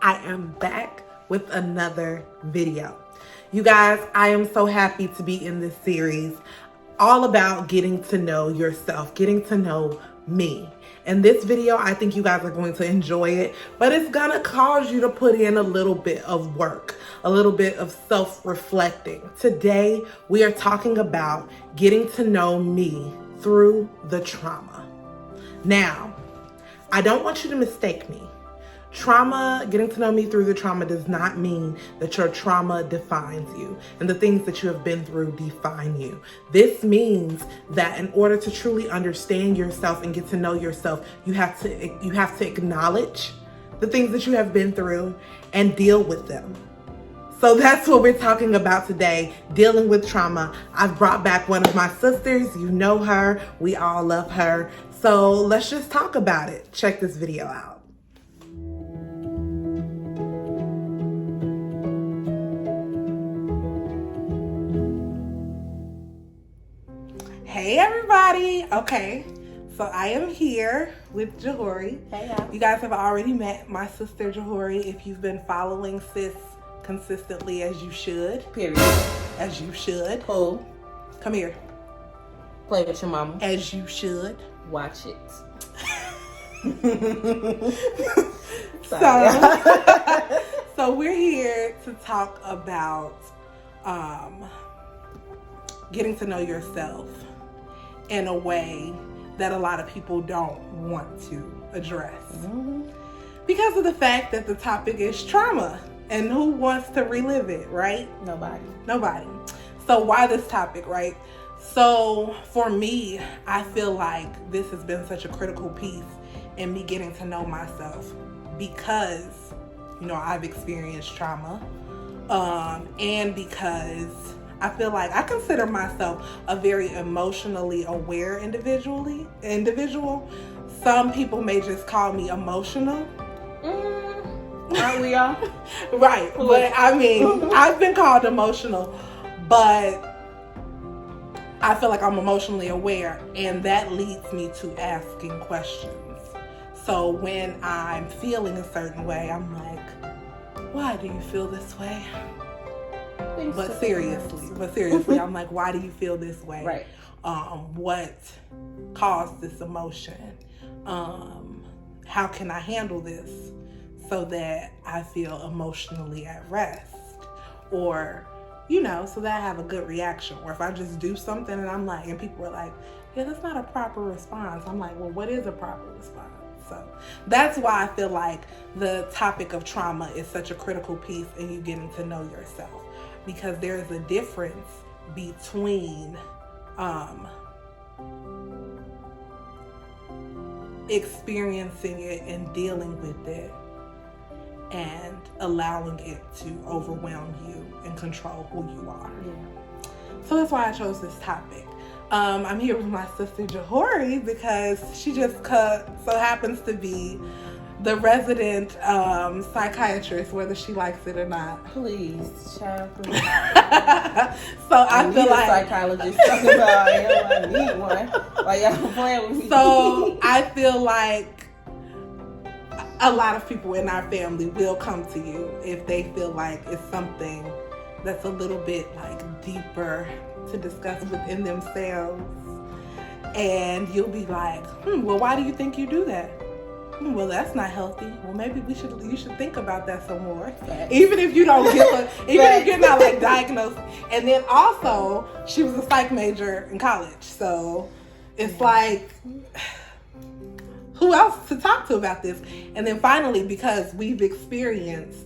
I am back with another video. You guys, I am so happy to be in this series all about getting to know yourself, getting to know me. In this video, I think you guys are going to enjoy it, but it's gonna cause you to put in a little bit of work, a little bit of self-reflecting. Today, we are talking about getting to know me through the trauma. Now, I don't want you to mistake me. Trauma, getting to know me through the trauma does not mean that your trauma defines you and the things that you have been through define you. This means that in order to truly understand yourself and get to know yourself, you have to acknowledge the things that you have been through and deal with them. So that's what we're talking about today, dealing with trauma. I've brought back one of my sisters. You know her. We all love her. So let's just talk about it. Check this video out. Hey everybody. Okay, so I am here with Jahori. Hey y'all. You guys have already met my sister Jahori if you've been following sis consistently, as you should. Period. As you should. Cool. Come here. Play with your mama. As you should. Watch it. So we're here to talk about getting to know yourself in a way that a lot of people don't want to address. Because of the fact that the topic is trauma. And who wants to relive it, right? Nobody. So why this topic, right? So for me, I feel like this has been such a critical piece in me getting to know myself because, I've experienced trauma. And because I feel like I consider myself a very emotionally aware individual. Some people may just call me emotional. Aren't we all? Right. But I mean, I've been called emotional, but I feel like I'm emotionally aware, and that leads me to asking questions. So when I'm feeling a certain way, I'm like, why do you feel this way? But seriously, I'm like, why do you feel this way? Right. What caused this emotion? How can I handle this so that I feel emotionally at rest? Or, so that I have a good reaction. Or if I just do something and I'm like, and people are like, yeah, that's not a proper response. I'm like, well, what is a proper response? So that's why I feel like the topic of trauma is such a critical piece in you getting to know yourself. Because there's a difference between experiencing it and dealing with it and allowing it to overwhelm you and control who you are. Yeah. So that's why I chose this topic. I'm here with my sister Jahori because she just so happens to be the resident psychiatrist, whether she likes it or not. Please, child, please. So I feel like a psychologist talking about I need one. Why y'all playing with me? So I feel like a lot of people in our family will come to you if they feel like it's something that's a little bit like deeper to discuss within themselves. And you'll be like, well, why do you think you do that? Well, that's not healthy. Well, maybe you should think about that some more. Facts. Even if you don't if you're not like diagnosed. And then also, she was a psych major in college. So it's like, who else to talk to about this? And then finally, because we've experienced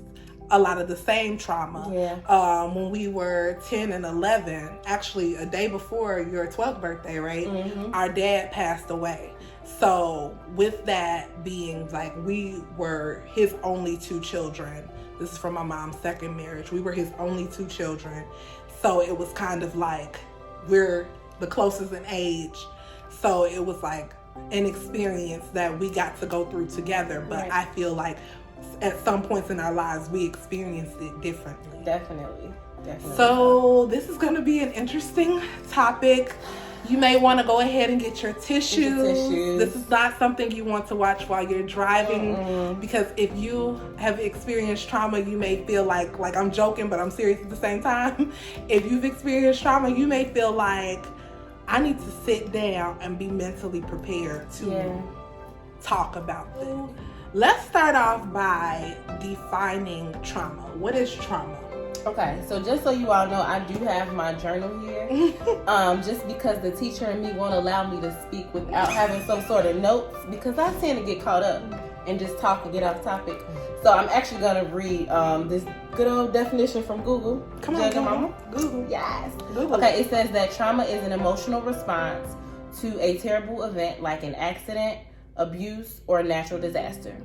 a lot of the same trauma. Yeah. When we were 10 and 11, actually a day before your 12th birthday, right? Mm-hmm. Our dad passed away. So with that being like, we were his only two children. This is from my mom's second marriage. We were his only two children. So it was kind of like, we're the closest in age. So it was like an experience that we got to go through together. But Right. I feel like at some points in our lives, we experienced it differently. Definitely. So this is going to be an interesting topic. You may want to go ahead and get your tissues. tissues. This is not something you want to watch while you're driving because if you have experienced trauma, you may feel like I'm joking, but I'm serious at the same time. If you've experienced trauma, you may feel like I need to sit down and be mentally prepared to talk about this. Let's start off by defining trauma. What is trauma? Okay, so just so you all know, I do have my journal here. Just because the teacher and me won't allow me to speak without having some sort of notes, because I tend to get caught up and just talk and get off topic. So I'm actually gonna read this good old definition from Google. Come on, Mama. Google. Yes. Google. Okay, it says that trauma is an emotional response to a terrible event like an accident, abuse, or a natural disaster.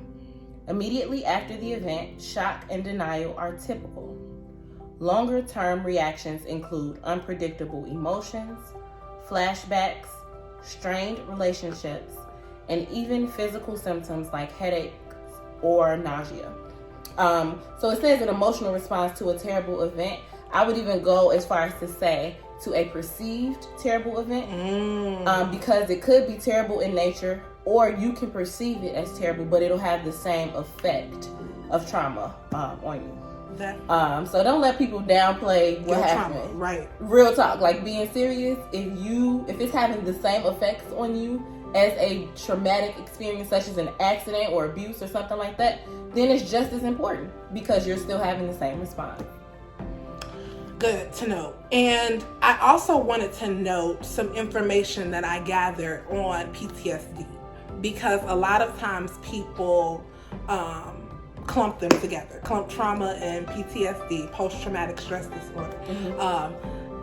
Immediately after the event, shock and denial are typical. Longer-term reactions include unpredictable emotions, flashbacks, strained relationships, and even physical symptoms like headaches or nausea. So it says an emotional response to a terrible event. I would even go as far as to say to a perceived terrible event, because it could be terrible in nature, or you can perceive it as terrible, but it'll have the same effect of trauma on you. So don't let people downplay what happened. Trauma, right? Real talk, like being serious. If it's having the same effects on you as a traumatic experience, such as an accident or abuse or something like that, then it's just as important because you're still having the same response. Good to know. And I also wanted to note some information that I gathered on PTSD, because a lot of times people clump them together, clump trauma and PTSD, post-traumatic stress disorder.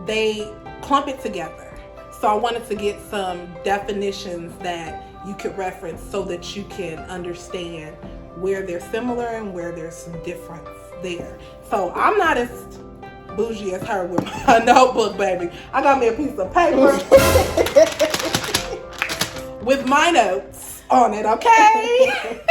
They clump it together. So I wanted to get some definitions that you could reference so that you can understand where they're similar and where there's some difference there. So I'm not as bougie as her with my notebook, baby. I got me a piece of paper with my notes on it, okay?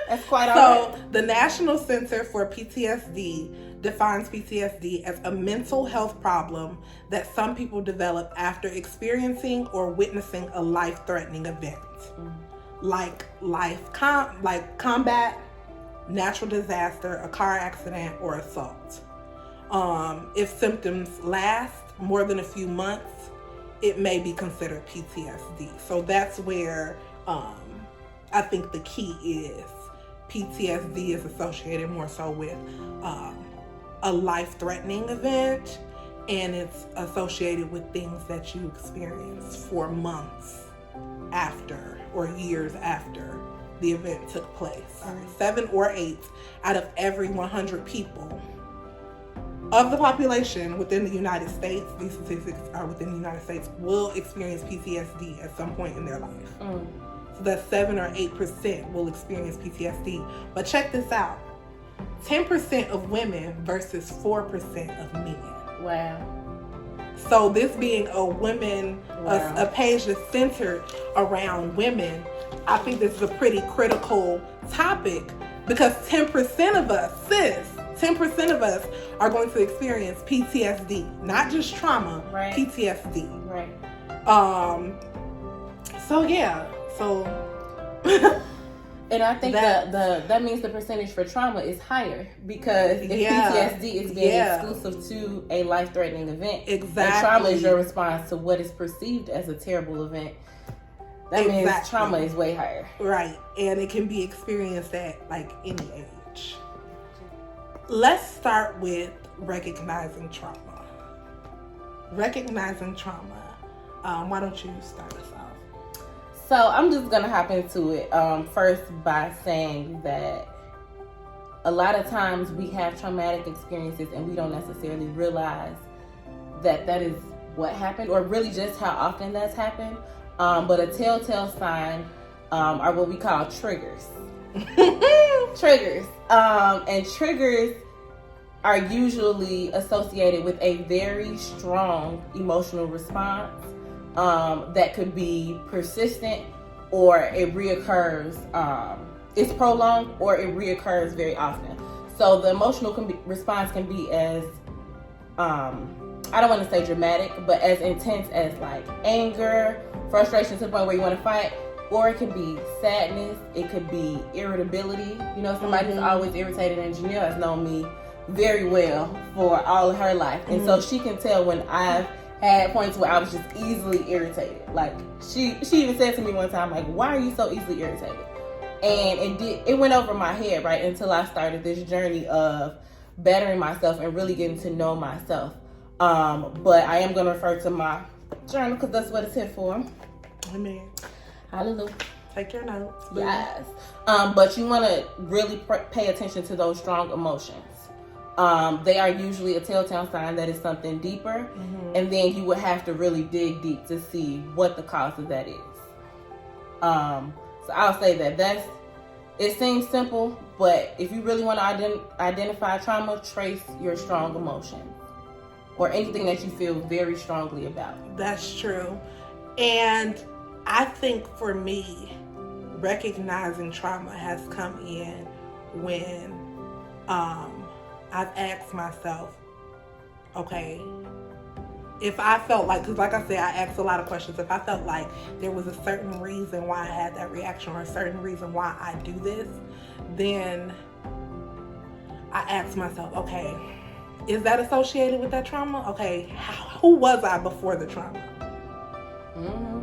That's quite all right. So the National Center for PTSD defines PTSD as a mental health problem that some people develop after experiencing or witnessing a life-threatening event, like combat, natural disaster, a car accident, or assault. If symptoms last more than a few months, it may be considered PTSD. So that's where I think the key is. PTSD is associated more so with a life-threatening event, and it's associated with things that you experience for months after or years after the event took place. 7 or 8 out of every 100 people of the population within the United States, these statistics are within the United States, will experience PTSD at some point in their life. So that 7 or 8% will experience PTSD. But check this out. 10% of women versus 4% of men. Wow. So this being a women, a page that's centered around women, I think this is a pretty critical topic, because 10% of us, 10% of us are going to experience PTSD, not just trauma, right. PTSD. Right. So and I think that means the percentage for trauma is higher, because if PTSD is being exclusive to a life-threatening event, exactly, and trauma is your response to what is perceived as a terrible event, that means trauma is way higher. Right. And it can be experienced at like any age. Let's start with recognizing trauma. Recognizing trauma. Why don't you start us off? So I'm just going to hop into it first by saying that a lot of times we have traumatic experiences and we don't necessarily realize that that is what happened, or really just how often that's happened. But a telltale sign are what we call triggers. Triggers. And triggers are usually associated with a very strong emotional response that could be persistent, or it reoccurs. It's prolonged, or it reoccurs very often. So the emotional response can be as I don't want to say dramatic, but as intense as like anger, frustration to the point where you want to fight, or it could be sadness, it could be irritability. You know, somebody who's always irritated, and Janelle has known me very well for all of her life. And so she can tell when I've had points where I was just easily irritated. Like she even said to me one time, like, why are you so easily irritated? And it went over my head, right, until I started this journey of bettering myself and really getting to know myself. But I am going to refer to my journal because that's what it's here for. Amen. Hallelujah. Take your notes. Yes. But you want to really pay attention to those strong emotions. They are usually a telltale sign that it's something deeper. And then you would have to really dig deep to see what the cause of that is. So I'll say that it seems simple, but if you really want to identify trauma, trace your strong emotions or anything that you feel very strongly about. That's true. And I think for me, recognizing trauma has come in when I've asked myself, okay, if I felt like, because like I said, I asked a lot of questions. If I felt like there was a certain reason why I had that reaction or a certain reason why I do this, then I asked myself, okay, is that associated with that trauma? Okay, who was I before the trauma?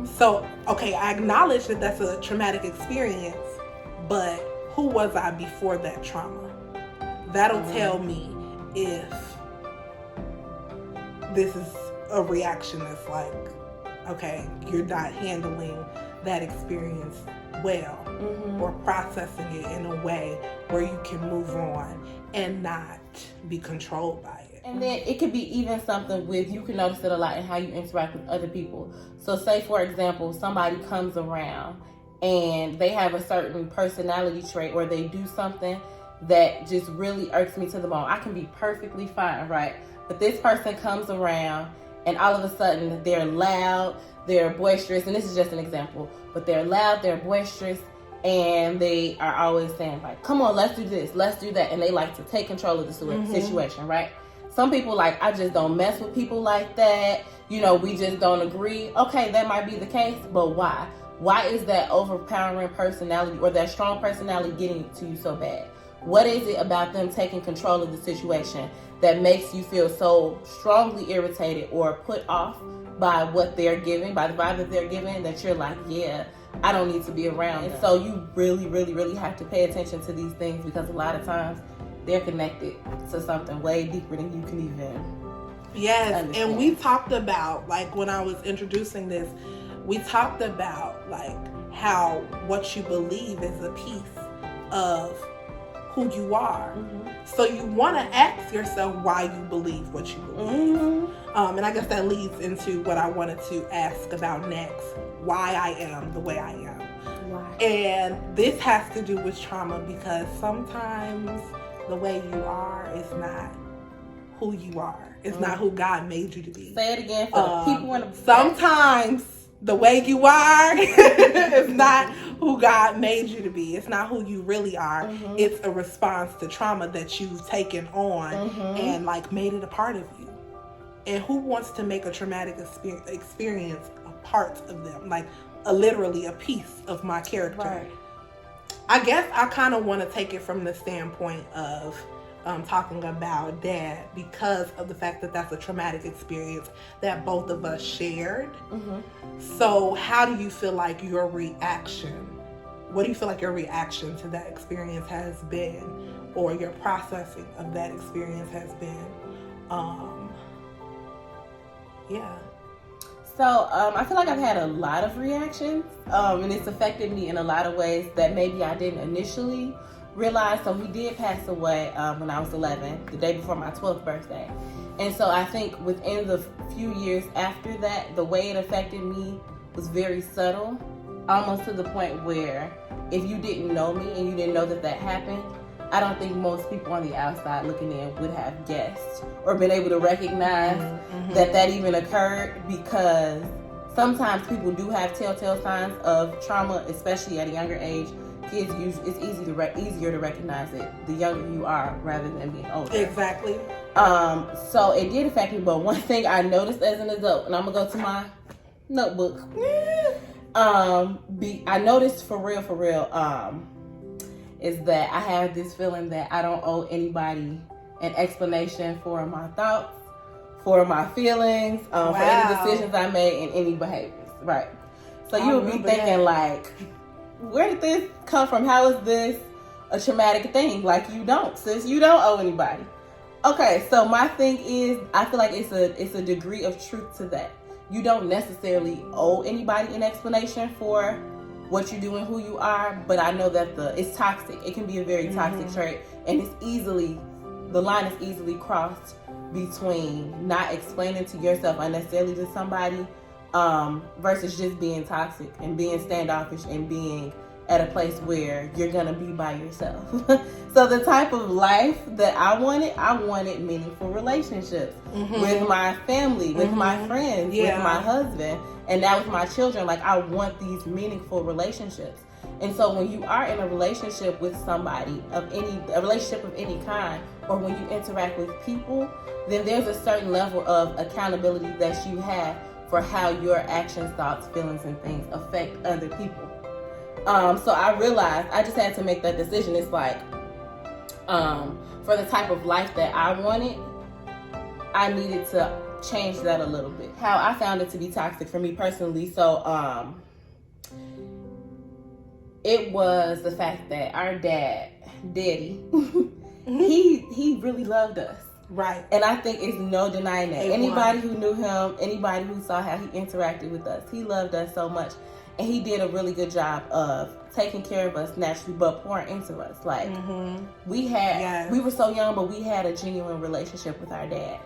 So, okay, I acknowledge that that's a traumatic experience, but who was I before that trauma? That'll tell me if this is a reaction that's like, okay, you're not handling that experience well or processing it in a way where you can move on and not be controlled by it. And then it could be even something with, you can notice it a lot in how you interact with other people. So say, for example, somebody comes around and they have a certain personality trait or they do something that just really irks me to the bone. I can be perfectly fine, right? But this person comes around and all of a sudden they're loud, they're boisterous, and this is just an example, but they're loud, they're boisterous, and they are always saying like, come on, let's do this, let's do that, and they like to take control of the situation, right? Some people like, I just don't mess with people like that, you know, we just don't agree. Okay, that might be the case, but why? Why is that overpowering personality or that strong personality getting to you so bad? What is it about them taking control of the situation that makes you feel so strongly irritated or put off by what they're giving, by the vibe that they're giving, that you're like, yeah, I don't need to be around. And so you really, really, really have to pay attention to these things because a lot of times they're connected to something way deeper than you can even understand. And we talked about, like when I was introducing this, we talked about like how what you believe is a piece of who you are. So you want to ask yourself why you believe what you believe. And I guess that leads into what I wanted to ask about next, why I am the way I am. Why? And this has to do with trauma because sometimes the way you are is not who you are. It's not who God made you to be. Say it again for the people in the sometimes the way you are is not who God made you to be. It's not who you really are. It's a response to trauma that you've taken on and like made it a part of you. And who wants to make a traumatic experience a part of them? Like literally a piece of my character. Right. I guess I kind of want to take it from the standpoint of talking about Dad because of the fact that that's a traumatic experience that both of us shared. So how do you feel like your reaction, what do you feel like your reaction to that experience has been, or your processing of that experience has been? So I feel like I've had a lot of reactions and it's affected me in a lot of ways that maybe I didn't initially realize. So he did pass away when I was 11, the day before my 12th birthday. And so I think within the few years after that, the way it affected me was very subtle, almost to the point where if you didn't know me and you didn't know that happened, I don't think most people on the outside looking in would have guessed or been able to recognize that even occurred, because sometimes people do have telltale signs of trauma, especially at a younger age, kids it's easier to recognize it the younger you are rather than being older. Exactly. So it did affect me, but one thing I noticed as an adult, and I'm gonna go to my notebook. I noticed for real, is that I have this feeling that I don't owe anybody an explanation for my thoughts, for my feelings, for any decisions I made and any behaviors. Right. So you would be thinking like, where did this come from? How is this a traumatic thing? Like you don't owe anybody. Okay, so my thing is, I feel like it's a degree of truth to that. You don't necessarily owe anybody an explanation for what you do and who you are, but I know that it's toxic. It can be a very toxic trait, and the line is easily crossed between not explaining to yourself unnecessarily to somebody, versus just being toxic and being standoffish and being at a place where you're gonna be by yourself. So the type of life that I wanted meaningful relationships with my family, with my friends, with my husband, and now with my children. Like I want these meaningful relationships. And so when you are in a relationship with somebody a relationship of any kind, or when you interact with people, then there's a certain level of accountability that you have for how your actions, thoughts, feelings, and things affect other people. So I realized I just had to make that decision. It's like, for the type of life that I wanted, I needed to change that a little bit. How I found it to be toxic for me personally. So, it was the fact that our daddy, he really loved us. Right. And I think it's no denying that. Anybody who knew him, anybody who saw how he interacted with us, he loved us so much. And he did a really good job of taking care of us naturally, but pouring into us. Like, we were so young, but we had a genuine relationship with our dad.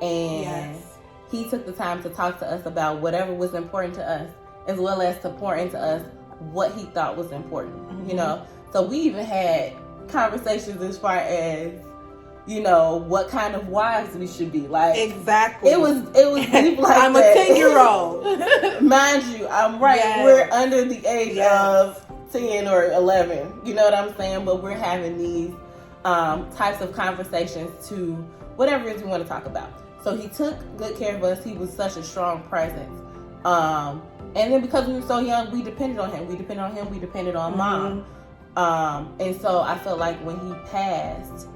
And he took the time to talk to us about whatever was important to us, as well as to pour into us what he thought was important, you know? So we even had conversations as far as, you know, what kind of wives we should be. Like, exactly. It was deep like I'm that. a 10-year-old. Mind you, I'm right. Yes. We're under the age of 10 or 11. You know what I'm saying? But we're having these types of conversations to whatever it is we want to talk about. So he took good care of us. He was such a strong presence. And then because we were so young, we depended on him. We depended on mom. And so I felt like when he passed,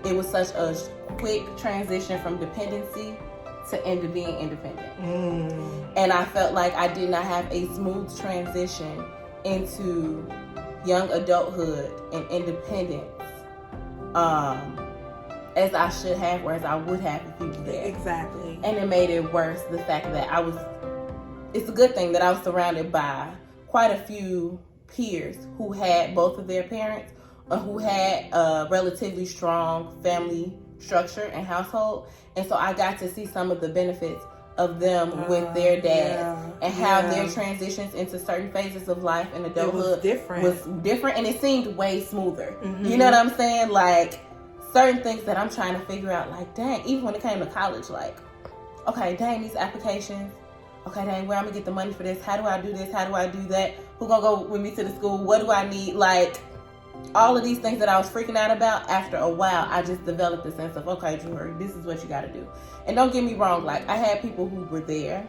it was such a quick transition from dependency to into being independent. And I felt like I did not have a smooth transition into young adulthood and independence as I should have, or as I would have if he was there. Exactly. And it made it worse, the fact that it's a good thing that I was surrounded by quite a few peers who had both of their parents, or who had a relatively strong family structure and household. And so I got to see some of the benefits of them with their dads and how their transitions into certain phases of life and adulthood was different, and it seemed way smoother. You know what I'm saying? Like, certain things that I'm trying to figure out, like, dang, even when it came to college, like, okay, dang, these applications, okay, dang, where I'm gonna get the money for this? How do I do this? How do I do that? Who gonna go with me to the school? What do I need? Like, all of these things that I was freaking out about, after a while, I just developed a sense of, okay, Drew, this is what you gotta do. And don't get me wrong, like, I had people who were there,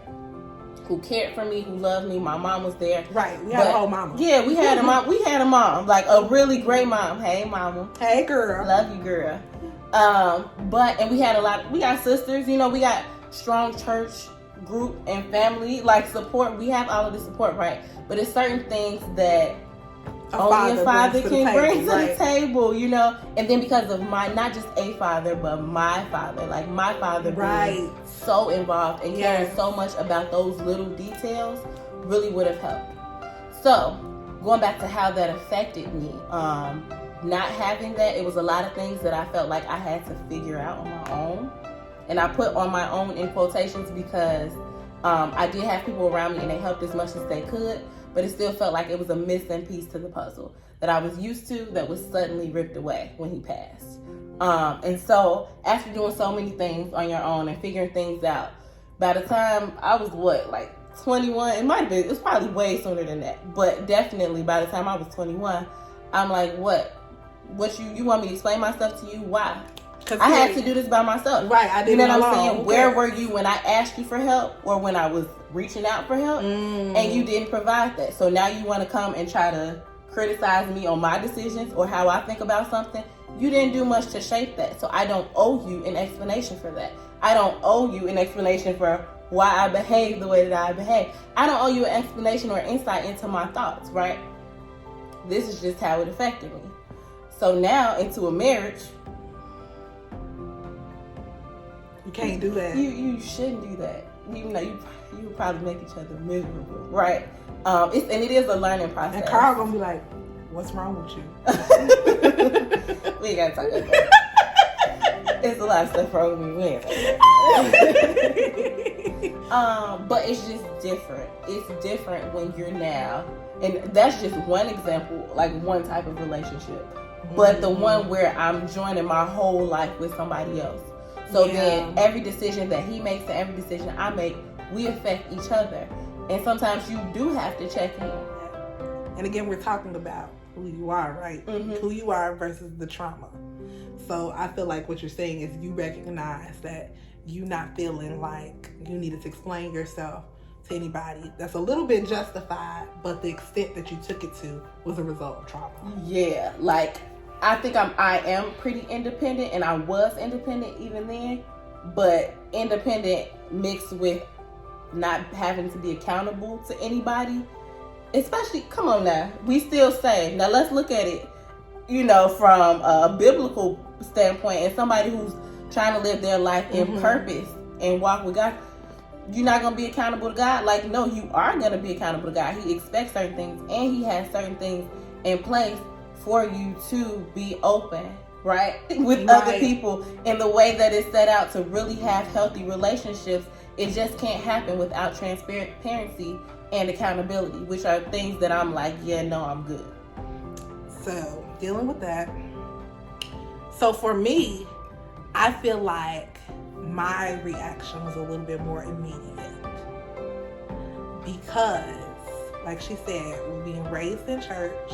who cared for me, who loved me. My mom was there. Right, we had a whole mama. Yeah, we had a mom. We had a mom, like a really great mom. Hey, mama. Hey, girl. Love you, girl. And we had we got sisters, you know, we got strong church group and family, like, support. We have all of the support, right? But it's certain things that only a father can bring to the table, you know. And then because of not just a father, but my father, like my father being so involved and caring so much about those little details, really would have helped. So going back to how that affected me, not having that, it was a lot of things that I felt like I had to figure out on my own. And I put on my own in quotations because I did have people around me and they helped as much as they could, but it still felt like it was a missing piece to the puzzle that I was used to that was suddenly ripped away when he passed. And so after doing so many things on your own and figuring things out, by the time I was 21, it was probably way sooner than that, but definitely by the time I was 21, I'm like, what you want me to explain myself to you? Why? I had to do this by myself. Right, I did. You know what I'm saying? Okay. Where were you when I asked you for help, or when I was reaching out for help, and you didn't provide that? So now you want to come and try to criticize me on my decisions or how I think about something. You didn't do much to shape that, so I don't owe you an explanation for that. I don't owe you an explanation for why I behave the way that I behave. I don't owe you an explanation or insight into my thoughts, right? This is just how it affected me. So now into a marriage, you can't do that. You shouldn't do that. Even though you would probably make each other miserable, right? It is a learning process. And Carl gonna be like, "What's wrong with you?" We ain't gotta talk about that. It's a lot of stuff wrong with me. We ain't but it's just different. It's different when you're now, and that's just one example, like one type of relationship. But the one where I'm joining my whole life with somebody else. So then every decision that he makes and every decision I make, we affect each other. And sometimes you do have to check in. And again, we're talking about who you are, right? Who you are versus the trauma. So I feel like what you're saying is you recognize that you not feeling like you needed to explain yourself to anybody. That's a little bit justified, but the extent that you took it to was a result of trauma. Yeah, like I think I am pretty independent, and I was independent even then, but independent mixed with not having to be accountable to anybody, especially, come on now, we still say, now let's look at it, from a biblical standpoint, and somebody who's trying to live their life in purpose and walk with God. You're not going to be accountable to God? Like, no, you are going to be accountable to God. He expects certain things, and he has certain things in place for you to be open, right? With other people in the way that it's set out to really have healthy relationships. It just can't happen without transparency and accountability, which are things that I'm like, yeah, no, I'm good. So, dealing with that. So for me, I feel like my reaction was a little bit more immediate. Because, like she said, we're being raised in church,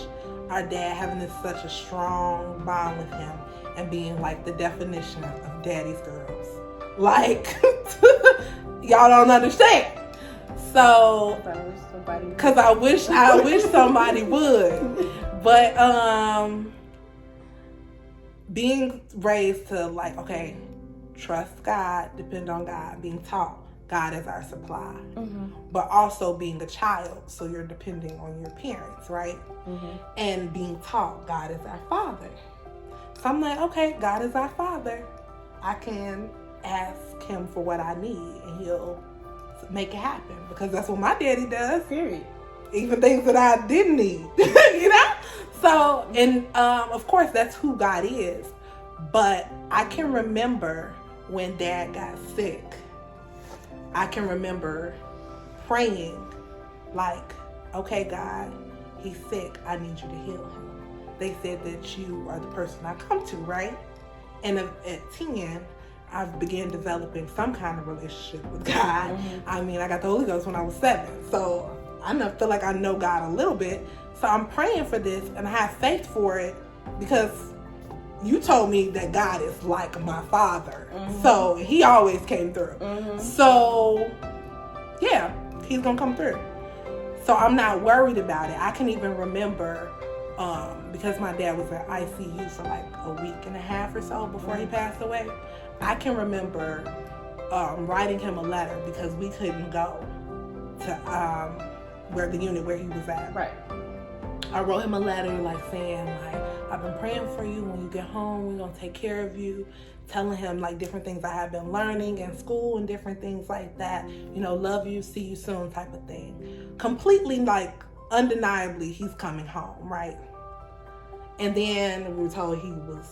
our dad having such a strong bond with him, and being like the definition of daddy's girls. Like, y'all don't understand. So, because I wish somebody would. But being raised to like, okay, trust God, depend on God, being taught God is our supply, but also being a child, so you're depending on your parents, right? And being taught God is our Father. So I'm like, okay, God is our Father. I can ask him for what I need, and he'll make it happen, because that's what my daddy does. Period. Even things that I didn't need, So, and of course, that's who God is. But I can remember when Dad got sick. I can remember praying, like, okay, God, he's sick. I need you to heal him. They said that you are the person I come to, right? And at 10, I began developing some kind of relationship with God. I mean, I got the Holy Ghost when I was 7. So I feel like I know God a little bit. So I'm praying for this, and I have faith for it, because you told me that God is like my Father. So he always came through. So yeah, he's gonna come through. So I'm not worried about it. I can even remember, because my dad was in ICU for like a week and a half or so before he passed away. I can remember writing him a letter, because we couldn't go to where the unit where he was at. Right. I wrote him a letter, like saying, like, I've been praying for you. When you get home, we're gonna take care of you. Telling him like different things I have been learning in school and different things like that. Love you, see you soon type of thing. Completely, like, undeniably, he's coming home, right? And then we were told he was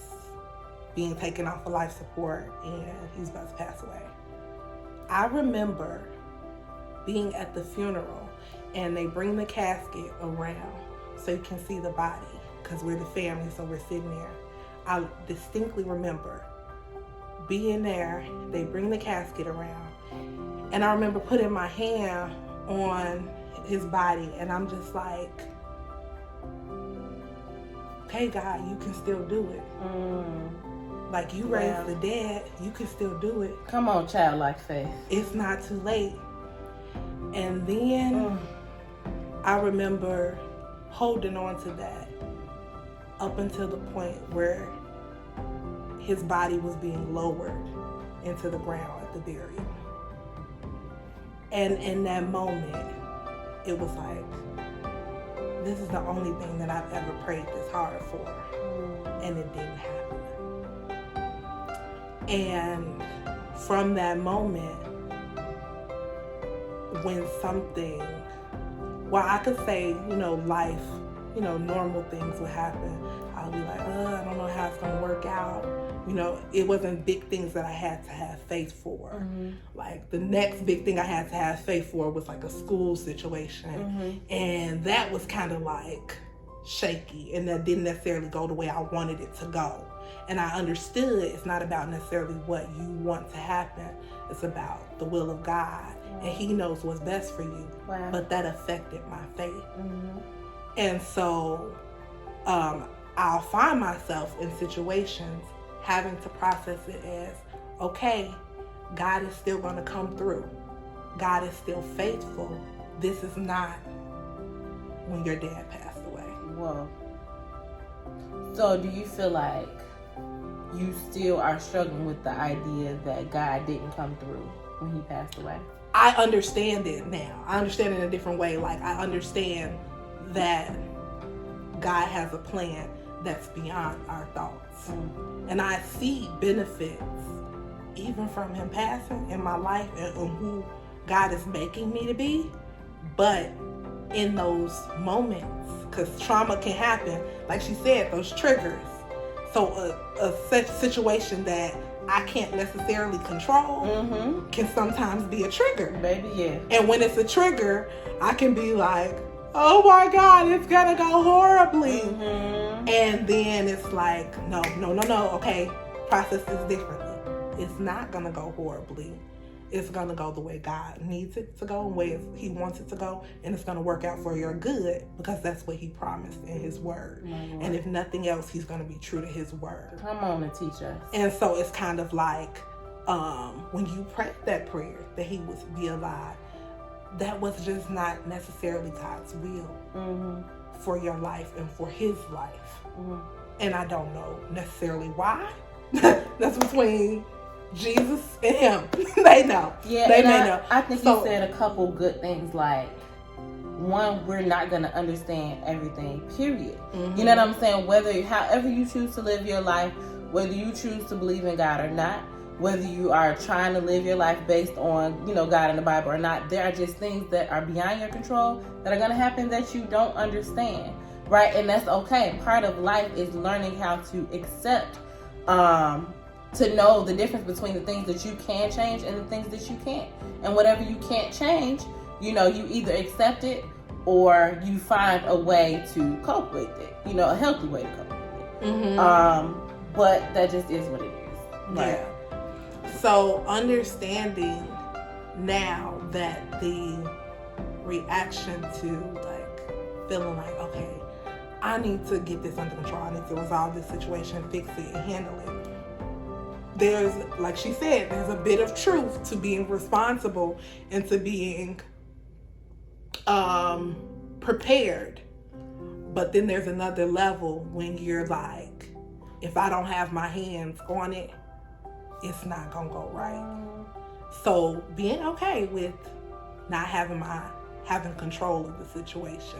being taken off of life support and he was about to pass away. I remember being at the funeral, and they bring the casket around so you can see the body, because we're the family, so we're sitting there. I distinctly remember being there. They bring the casket around, and I remember putting my hand on his body, and I'm just like, okay, God, you can still do it. Like, you raised the dead, you can still do it. Come on, childlike faith. It's not too late. And then I remember holding on to that up until the point where his body was being lowered into the ground at the burial. And in that moment, it was like, this is the only thing that I've ever prayed this hard for. And it didn't happen. And from that moment, when something, well, I could say, life, normal things would happen. I'll be like, I don't know how it's going to work out. It wasn't big things that I had to have faith for. Like, the next big thing I had to have faith for was like a school situation. And that was kind of like shaky, and that didn't necessarily go the way I wanted it to go. And I understood it's not about necessarily what you want to happen. It's about the will of God. And He knows what's best for you. But that affected my faith. And so I'll find myself in situations having to process it as, okay, God is still going to come through. God is still faithful. This is not when your dad passed away. Whoa. So do you feel like you still are struggling with the idea that God didn't come through when He passed away? I understand it now. I understand it in a different way. Like, I understand that God has a plan that's beyond our thoughts. And I see benefits even from Him passing in my life and who God is making me to be. But in those moments, because trauma can happen, like she said, those triggers. So a situation that I can't necessarily control can sometimes be a trigger. Baby, yeah. And when it's a trigger, I can be like, oh my God, it's gonna go horribly. And then it's like, no, okay, process this differently. It's not gonna go horribly. It's gonna go the way God needs it to go, the way He wants it to go, and it's gonna work out for your good, because that's what He promised in His word. And if nothing else, He's gonna be true to His word. Come on and teach us. And so it's kind of like, when you prayed that prayer that He would be alive, that was just not necessarily God's will for your life and for His life. And I don't know necessarily why. That's between Jesus and Him. They know. Yeah, they may know. I think you said a couple good things, like, one, we're not going to understand everything, period. You know what I'm saying? However you choose to live your life, whether you choose to believe in God or not, whether you are trying to live your life based on, God and the Bible or not, there are just things that are beyond your control that are going to happen that you don't understand, right? And that's okay. Part of life is learning how to accept, to know the difference between the things that you can change and the things that you can't. And whatever you can't change, you either accept it or you find a way to cope with it, a healthy way to cope with it. But that just is what it is. Right? Yeah. So understanding now that the reaction to feeling like, okay, I need to get this under control. I need to resolve this situation, fix it, and handle it. There's, like she said, there's a bit of truth to being responsible and to being prepared. But then there's another level when you're like, if I don't have my hands on it, it's not gonna go right. So being okay with not having control of the situation.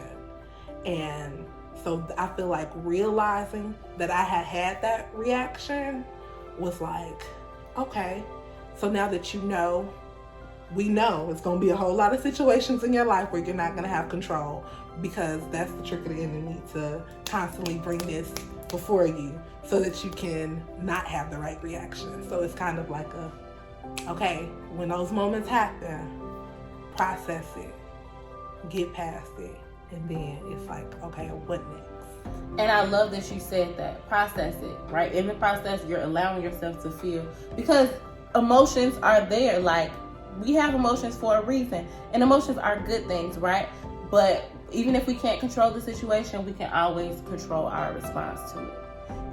And so I feel like realizing that I had that reaction was like, okay, so now that we know it's going to be a whole lot of situations in your life where you're not going to have control, because that's the trick of the enemy, to constantly bring this before you so that you can not have the right reaction. So it's kind of like okay, when those moments happen, process it, get past it, and then it's like, okay, what next? And I love that you said that. Process it, right? In the process, you're allowing yourself to feel, because emotions are there. Like, we have emotions for a reason, and emotions are good things, right? But even if we can't control the situation, we can always control our response to it.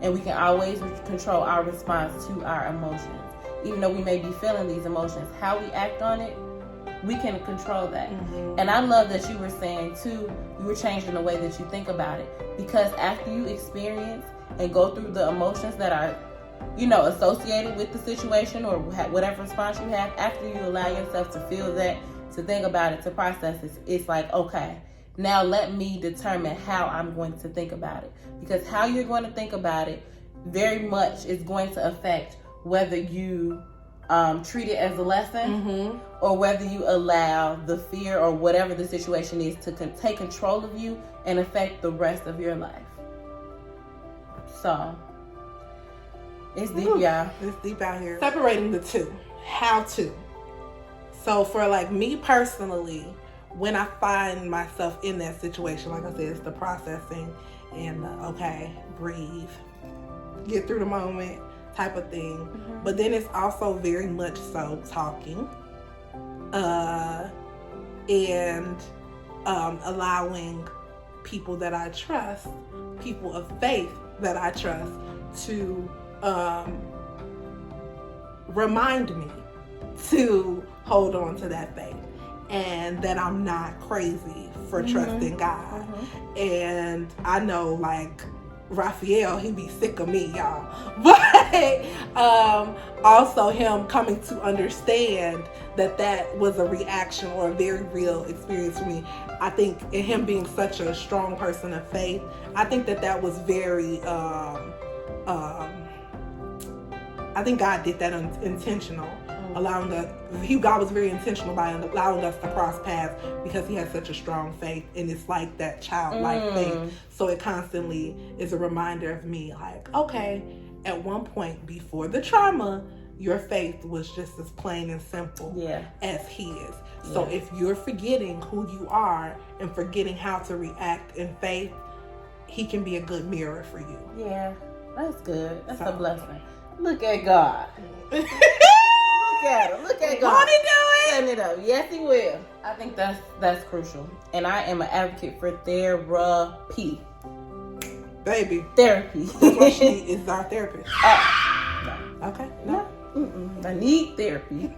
And we can always control our response to our emotions. Even though we may be feeling these emotions, how we act on it, we can control that. And I love that you were saying too, you were changing the way that you think about it. Because after you experience and go through the emotions that are, associated with the situation or whatever response you have, after you allow yourself to feel that, to think about it, to process it, it's like, okay, now let me determine how I'm going to think about it. Because how you're going to think about it very much is going to affect whether you treat it as a lesson or whether you allow the fear or whatever the situation is to take control of you and affect the rest of your life. So, it's deep, y'all. It's deep out here. Separating the two. How to. So for like me personally, when I find myself in that situation, like I said, it's the processing and okay, breathe, get through the moment type of thing. But then it's also very much so talking and allowing people that I trust, people of faith that I trust, to remind me to hold on to that faith and that I'm not crazy for trusting God. And I know, like, Raphael, he be sick of me, y'all. But also him coming to understand that was a reaction or a very real experience for me. I think in him being such a strong person of faith, I think that was very, I think God did that intentional. God was very intentional by allowing us to cross paths because he has such a strong faith, and it's like that childlike faith. So it constantly is a reminder of me, like, okay, at one point before the trauma, your faith was just as plain and simple as his. So if you're forgetting who you are and forgetting how to react in faith, he can be a good mirror for you. Yeah, that's good. That's a blessing. Look at God. Look at God. Won't he do it? Setting it up. Yes, he will. I think that's crucial. And I am an advocate for therapy. Baby. Therapy. That's why she is our therapist. No. Okay. No. I need therapy.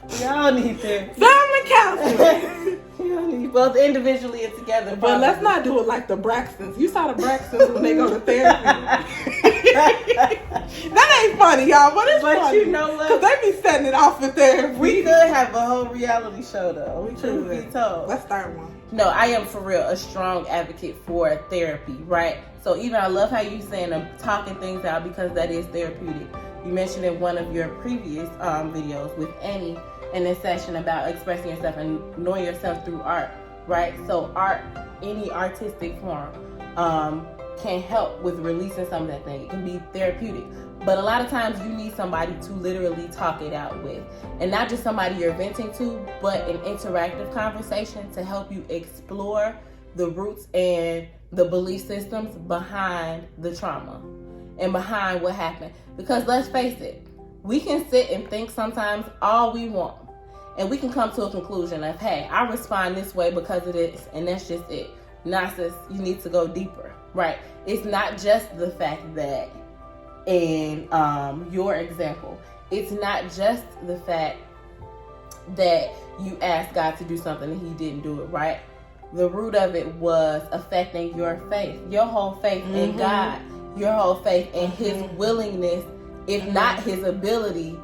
We all need therapy. Family counseling. We all need both individually and together. But let's not do it like the Braxtons. You saw the Braxtons when they go to therapy. That ain't funny, y'all, but it's funny. But you know what? Because they be setting it off with therapy. We could have a whole reality show, though. Truth be told. Let's start one. No, I am for real a strong advocate for therapy, right? So even I love how you saying talking things out, because that is therapeutic. You mentioned in one of your previous videos with Annie in this session about expressing yourself and knowing yourself through art, right? So art, any artistic form, can help with releasing some of that thing. It can be therapeutic. But a lot of times you need somebody to literally talk it out with. And not just somebody you're venting to, but an interactive conversation to help you explore the roots and the belief systems behind the trauma and behind what happened. Because let's face it, we can sit and think sometimes all we want. And we can come to a conclusion of, hey, I respond this way because of this, and that's just it. Nah, sis, you need to go deeper, right? It's not just the fact that in your example, it's not just the fact that you asked God to do something and he didn't do it, right? The root of it was affecting your faith, your whole faith in God, your whole faith in his willingness, if not his ability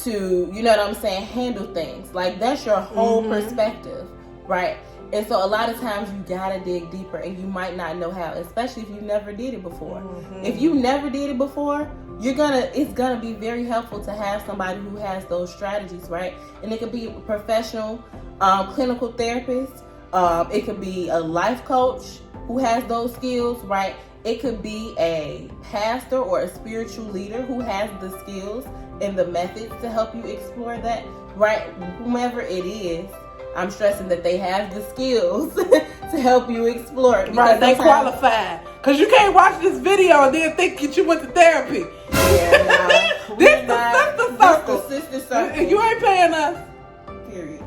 to, you know what I'm saying, handle things. Like, that's your whole perspective, right? And so a lot of times you gotta dig deeper, and you might not know how, especially if you never did it before. If you never did it before, it's gonna be very helpful to have somebody who has those strategies, right? And it could be a professional clinical therapist. It could be a life coach who has those skills, right? It could be a pastor or a spiritual leader who has the skills and the methods to help you explore that, right? Whomever it is, I'm stressing that they have the skills to help you explore it. Right, they qualified. Because you can't watch this video and then think that you went to therapy. Yeah, This the sister circle. Sister circle. You ain't paying us. Period.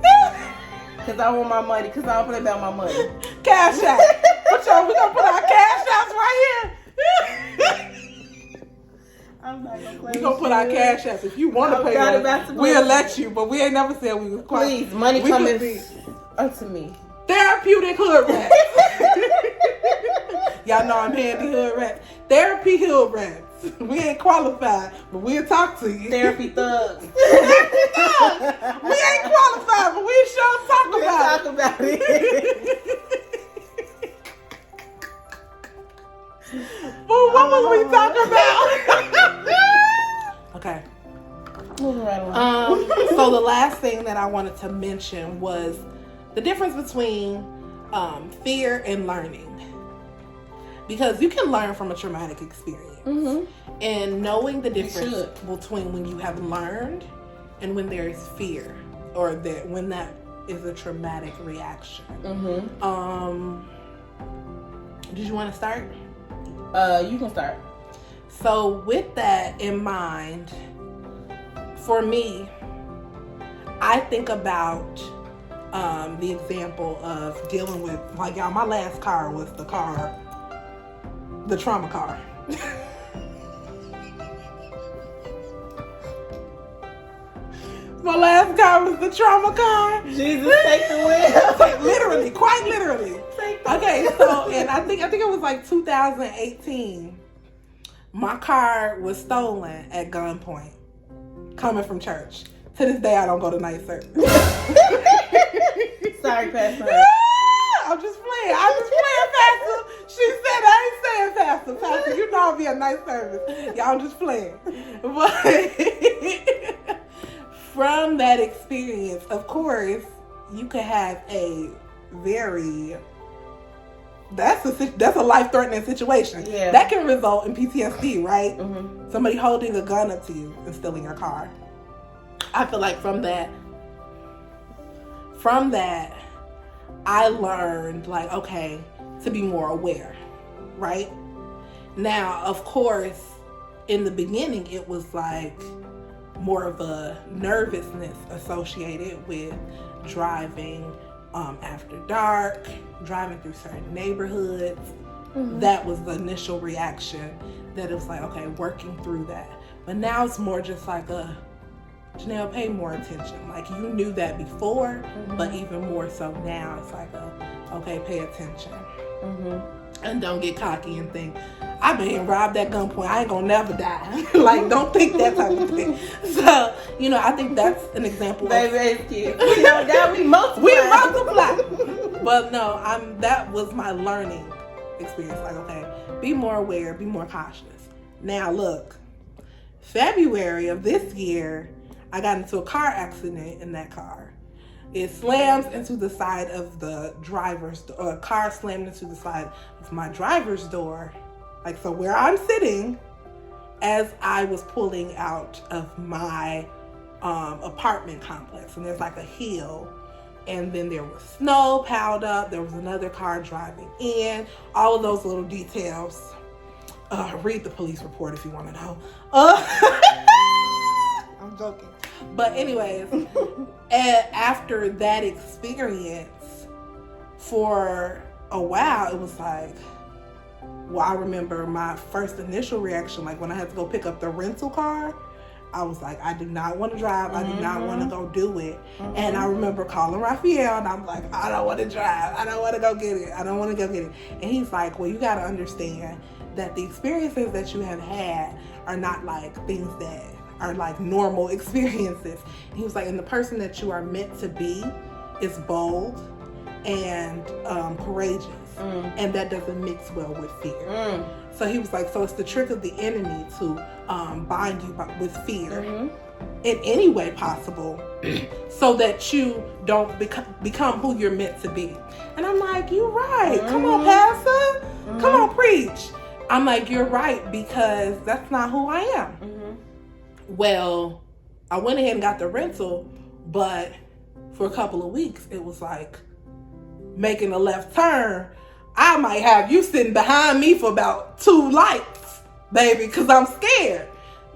Because I want my money. Because I don't play about my money. Cash App. We're gonna put our cash apps right here. I'm not gonna play. We're gonna put our cash apps. If you want to pay us, we'll let you. But we ain't never said we was quiet. Please, money coming unto me. Therapeutic hood rats. Y'all know I'm handy hood rats. Therapy hood rats. We ain't qualified, but we'll talk to you. Therapy thugs. Therapy thugs. We ain't qualified, but we sure talk about it. Well, what was we talking about? Okay. Moving right along. So the last thing that I wanted to mention was the difference between fear and learning. Because you can learn from a traumatic experience. Mm-hmm. And knowing the difference between when you have learned and when there is fear, or that when that is a traumatic reaction. Mm-hmm. Did you want to start? You can start. So with that in mind, for me, I think about the example of dealing with, like, y'all, my last car was the trauma car. My last car was the trauma car. Jesus, take the wheel. Literally, quite literally. Okay, so, and I think it was like 2018. My car was stolen at gunpoint, coming from church. To this day, I don't go to night service. Sorry, Pastor. I'm just playing. Pastor. She said I ain't saying Pastor. Pastor, you know I'll be a night service. Y'all just playing. But from that experience, of course, you could have a very... That's a life-threatening situation. Yeah. That can result in PTSD, right? Mm-hmm. Somebody holding a gun up to you and stealing your car. I feel like from that, I learned, like, okay, to be more aware, right? Now, of course, in the beginning, it was like more of a nervousness associated with driving after dark, driving through certain neighborhoods. Mm-hmm. That was the initial reaction, that it was like, okay, working through that. But now it's more just like Janelle, pay more attention. Like, you knew that before, mm-hmm. but even more so now, it's like, okay, pay attention. Mm-hmm. And don't get cocky and think, I've been robbed at gunpoint, I ain't gonna never die. Like, don't think that type of thing. So, I think that's an example. Baby, it's cute. We don't die, we multiply. We multiply. But no, that was my learning experience. Like, okay, be more aware, be more cautious. Now, look, February of this year, I got into a car accident in that car. It slams into the side of the driver's door. A car slammed into the side of my driver's door. Like, so where I'm sitting, as I was pulling out of my apartment complex. And there's like a hill. And then there was snow piled up. There was another car driving in. All of those little details. Read the police report if you want to know. I'm joking. But anyways, and after that experience, for a while, it was like, well, I remember my first initial reaction, like when I had to go pick up the rental car, I was like, I do not want to drive. I do not want to go do it. Mm-hmm. And I remember calling Raphael, and I'm like, I don't want to drive. I don't want to go get it. I don't want to go get it. And he's like, well, you got to understand that the experiences that you have had are not like things that are like normal experiences. And he was like, and the person that you are meant to be is bold and courageous. And that doesn't mix well with fear. So he was like, so it's the trick of the enemy to bind you with fear in any way possible so that you don't become who you're meant to be. And I'm like, you're right. Come on, Pastor. Come on, preach. I'm like, you're right, because that's not who I am. Well, I went ahead and got the rental, but for a couple of weeks, it was like making a left turn. I might have you sitting behind me for about 2 lights, baby, because I'm scared.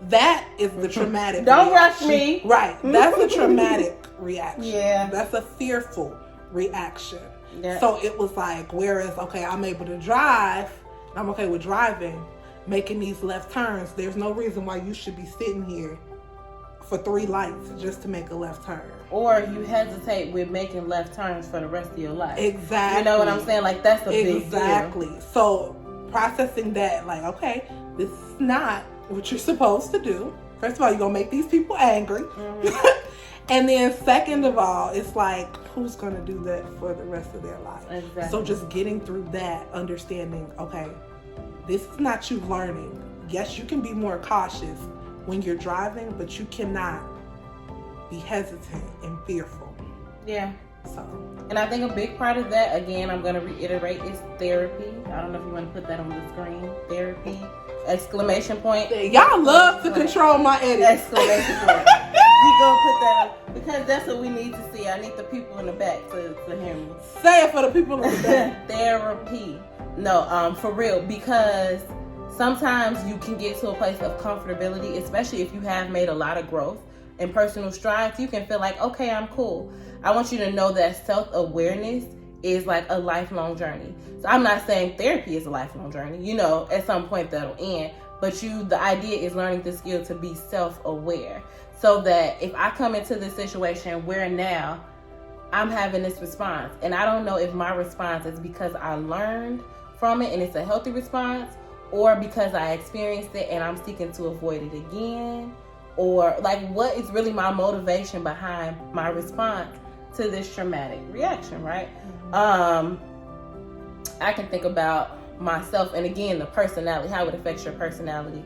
That is the traumatic Don't reaction. rush me. Right. That's a traumatic reaction. Yeah. That's a fearful reaction. Yeah. So it was like, whereas, okay, I'm able to drive, I'm okay with driving, making these left turns. There's no reason why you should be sitting here for 3 lights just to make a left turn. Or you hesitate with making left turns for the rest of your life. Exactly. You know what I'm saying? Like, that's a big deal. Exactly. So processing that, like, okay, this is not what you're supposed to do. First of all, you're going to make these people angry. Mm-hmm. And then second of all, it's like, who's going to do that for the rest of their life? Exactly. So just getting through that, understanding, okay, this is not you learning. Yes, you can be more cautious when you're driving, but you cannot be hesitant and fearful. Yeah. So. And I think a big part of that, again, I'm going to reiterate, is therapy. I don't know if you want to put that on the screen. Therapy. Exclamation point. Y'all love to control my edit. Exclamation point. We gonna put that on, because that's what we need to see. I need the people in the back to hear me. Say it for the people in the back. Therapy. No, for real, because sometimes you can get to a place of comfortability, especially if you have made a lot of growth and personal strides. You can feel like, okay, I'm cool. I want you to know that self-awareness is like a lifelong journey. So I'm not saying therapy is a lifelong journey. You know, at some point that'll end. But the idea is learning the skill to be self-aware. So that if I come into this situation where now I'm having this response, and I don't know if my response is because I learned from it and it's a healthy response, or because I experienced it and I'm seeking to avoid it again, or like, what is really my motivation behind my response to this traumatic reaction, right? Mm-hmm. I can think about myself, and again, the personality, how it affects your personality.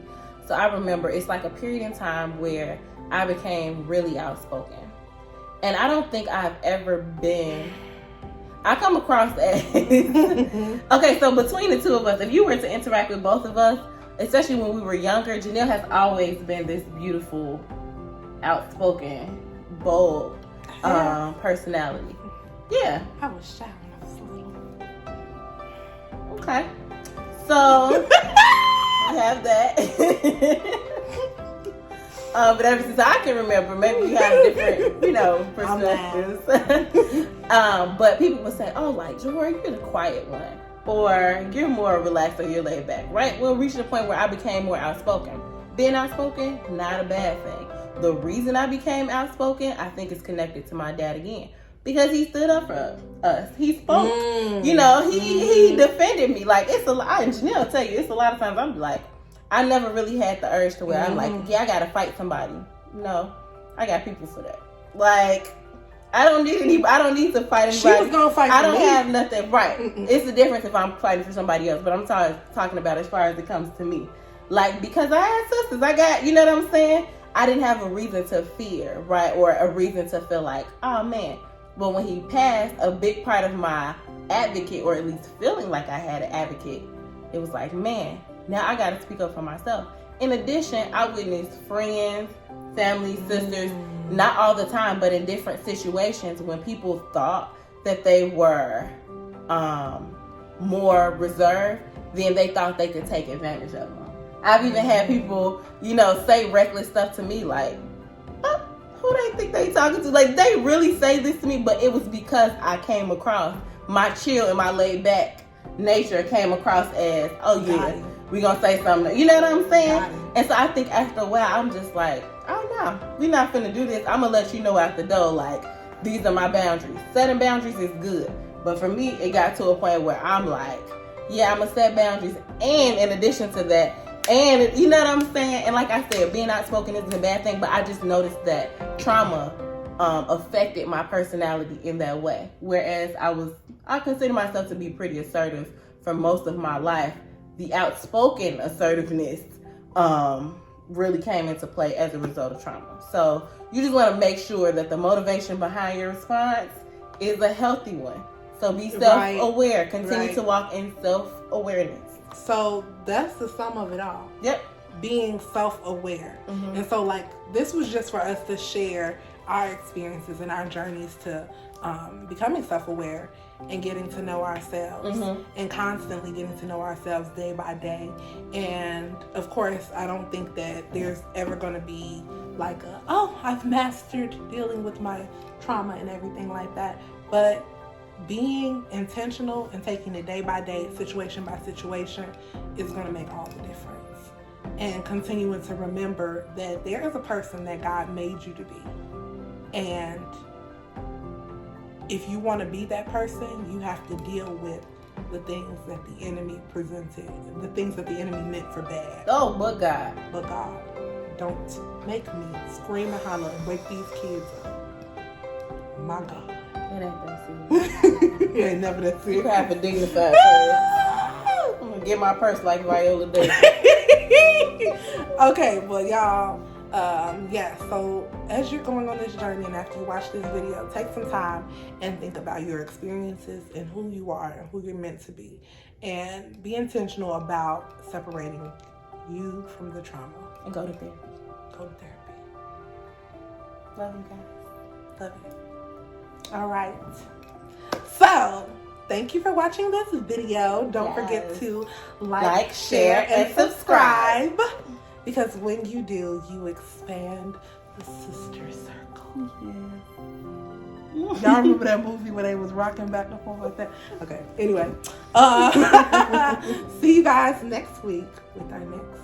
So I remember it's like a period in time where I became really outspoken. And I don't think I've ever been, I come across as, okay, so between the two of us, if you were to interact with both of us, especially when we were younger, Janelle has always been this beautiful, outspoken, bold personality. Yeah. I was shy when I was little. Okay. So, we have that. But ever since I can remember, maybe we have different, perspectives. But people would say, oh, like, Joy, you're the quiet one. Or you're more relaxed or you're laid back, right? We'll reach the point where I became more outspoken. Being outspoken, not a bad thing. The reason I became outspoken, I think, is connected to my dad again. Because he stood up for us. He spoke. He defended me. Like, it's a lot. And Janelle will tell you, it's a lot of times I'm like, I never really had the urge to where I'm like, yeah, I gotta fight somebody. No, I got people for that. Like, I don't need to fight anybody. She was gonna fight for me. I don't have nothing. Right. It's the difference if I'm fighting for somebody else, but I'm talking about as far as it comes to me. Like, because I had sisters, I got, you know what I'm saying? I didn't have a reason to fear, right? Or a reason to feel like, oh man. But when he passed, a big part of my advocate, or at least feeling like I had an advocate, it was like, man, now I got to speak up for myself. In addition, I witnessed friends, family, sisters, not all the time, but in different situations when people thought that they were more reserved, then they thought they could take advantage of them. I've even had people, say reckless stuff to me like, oh, who they think they talking to? Like, they really say this to me, but it was because I came across my chill and my laid back nature came across as, oh yeah, we gonna say something. You know what I'm saying? And so I think after a while, I'm just like, oh no, we not finna do this. I'm gonna let you know out the door, like, these are my boundaries. Setting boundaries is good. But for me, it got to a point where I'm like, yeah, I'm gonna set boundaries. And in addition to that, and you know what I'm saying? And like I said, being outspoken isn't a bad thing, but I just noticed that trauma affected my personality in that way. Whereas I consider myself to be pretty assertive for most of my life. The outspoken assertiveness really came into play as a result of trauma. So you just want to make sure that the motivation behind your response is a healthy one. So be self-aware. Continue to walk in self-awareness. So that's the sum of it all. Yep. Being self-aware. Mm-hmm. And so, like, this was just for us to share our experiences and our journeys to becoming self-aware and getting to know ourselves, and constantly getting to know ourselves day by day. And of course, I don't think that there's ever going to be like I've mastered dealing with my trauma and everything like that. But being intentional and taking it day by day, situation by situation, is going to make all the difference. And continuing to remember that there is a person that God made you to be. And if you want to be that person, you have to deal with the things that the enemy presented, the things that the enemy meant for bad. Oh, but God. But God, don't make me scream and holler and wake these kids up. My God. It ain't that serious. It ain't never that You serious. can have a dignified purse. I'm gonna get my purse like Viola Davis. Okay, well, y'all, so as you're going on this journey and after you watch this video, take some time and think about your experiences and who you are and who you're meant to be. And be intentional about separating you from the trauma. And go to therapy. Go to therapy. Love you guys. Love you. All right. So, thank you for watching this video. Don't forget to like, share, and subscribe. Because when you do, you expand the sister circle. Yeah. Y'all remember that movie where they was rocking back and forth like that? Okay. Anyway. See you guys next week with our next